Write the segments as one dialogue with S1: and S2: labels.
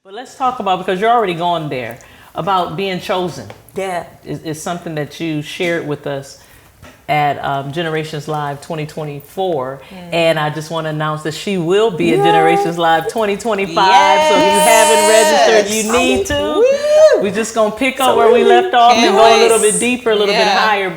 S1: But let's talk about, because you're already going there, about being chosen.
S2: Yeah.
S1: It's something that you shared with us at Generations Live 2024. And I just want to announce that she will be at Generations Live 2025. So if you haven't registered, you need to. We're just going to pick up where we left off and go a little bit deeper, a little bit higher.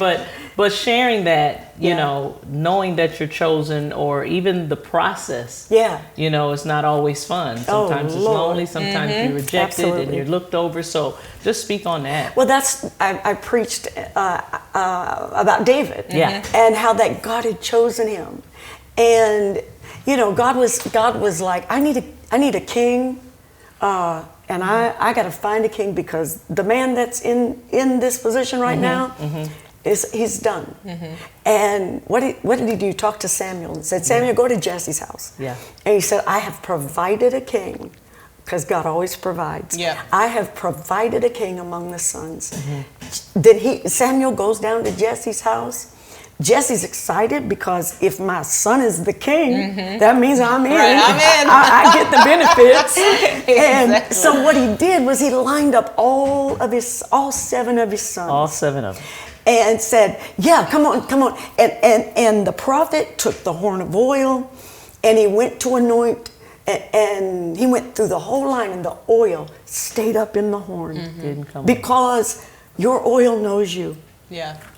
S1: But sharing that, you know, knowing that you're chosen, or even the process, you know, it's not always fun. Sometimes it's lonely, sometimes you're rejected and you're looked over. So just speak on that.
S2: Well, I preached about David and how that God had chosen him. And, you know, God was like, I need a king, and I got to find a king, because the man that's in this position right now, he's done. And what did he do? Talk to Samuel and said, Samuel, go to Jesse's house. And he said, I have provided a king, because God always provides. I have provided a king among the sons. Samuel goes down to Jesse's house. Jesse's excited, because if my son is the king, that means I'm in.
S3: I'm in.
S2: I get the benefits. And so what he did was he lined up all 7 of his sons.
S1: All 7 of them.
S2: And said, yeah, come on. And the prophet took the horn of oil, and he went to anoint, and he went through the whole line, and the oil stayed up in the horn.
S1: Didn't come
S2: because your oil knows you.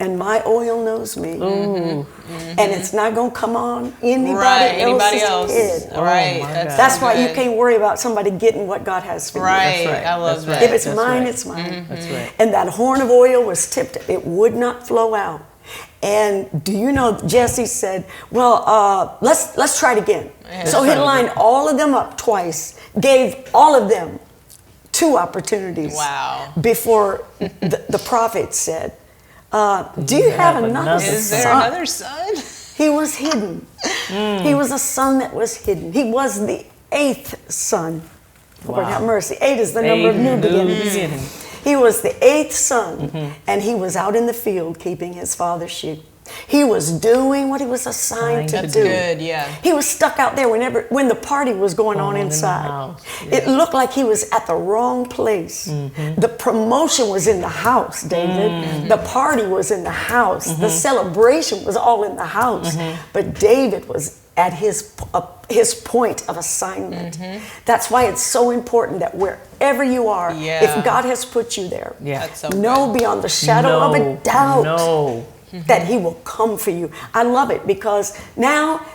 S2: And my oil knows me. And it's not going to come on anybody else's head. That's why you can't worry about somebody getting what God has for you.
S3: That's right. I love that.
S2: If it's mine, it's mine.
S1: That's right.
S2: And that horn of oil was tipped. It would not flow out. And do you know, Jesse said, well, let's try it again. So he lined all of them up twice, gave all of them 2 opportunities. Before the prophet said, do you have another son?
S3: Is there another son?
S2: He was hidden. He was a son that was hidden. He was the 8th son. Lord have mercy. 8 is the number of new beginnings. He was the 8th son, and he was out in the field keeping his father's sheep. He was doing what he was assigned to do.
S3: That's good,
S2: He was stuck out there when the party was going on inside. It looked like he was at the wrong place. The promotion was in the house, David. The party was in the house. The celebration was all in the house. But David was at his point of assignment. That's why it's so important that wherever you are, if God has put you there, know beyond the shadow of a doubt that he will come for you. I love it, because now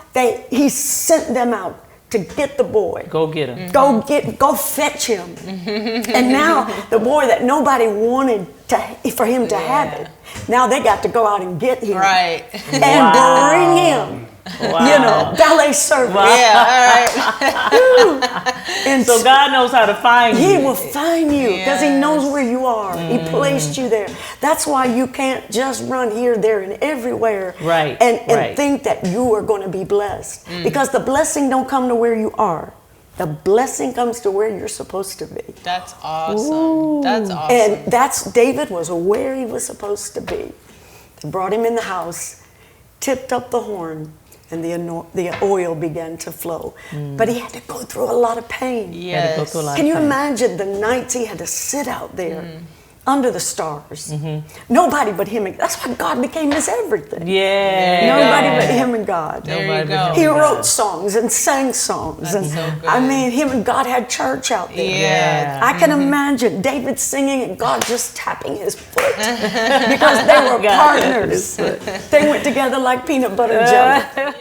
S2: he sent them out to get the boy.
S1: Go get him.
S2: Go fetch him. And now the boy that nobody wanted for him to have it, now they got to go out and get him. And bring him. You know, valet service.
S1: And so God knows how to find you.
S2: He will find you, because he knows where you are. He placed you there. That's why you can't just run here, there, and everywhere and think that you are going to be blessed. Because the blessing don't come to where you are. The blessing comes to where you're supposed to be.
S3: That's awesome. That's awesome.
S2: And David was where he was supposed to be. They brought him in the house, tipped up the horn, and the oil began to flow. But he had to go through a lot of pain. Can you imagine the nights he had to sit out there under the stars? Nobody but him. That's why God became his everything. Nobody but him and God.
S3: There you go.
S2: He wrote songs and sang songs.
S3: That's so good.
S2: I mean, him and God had church out there. I can imagine David singing and God just tapping his foot, because they were partners. They went together like peanut butter and jelly.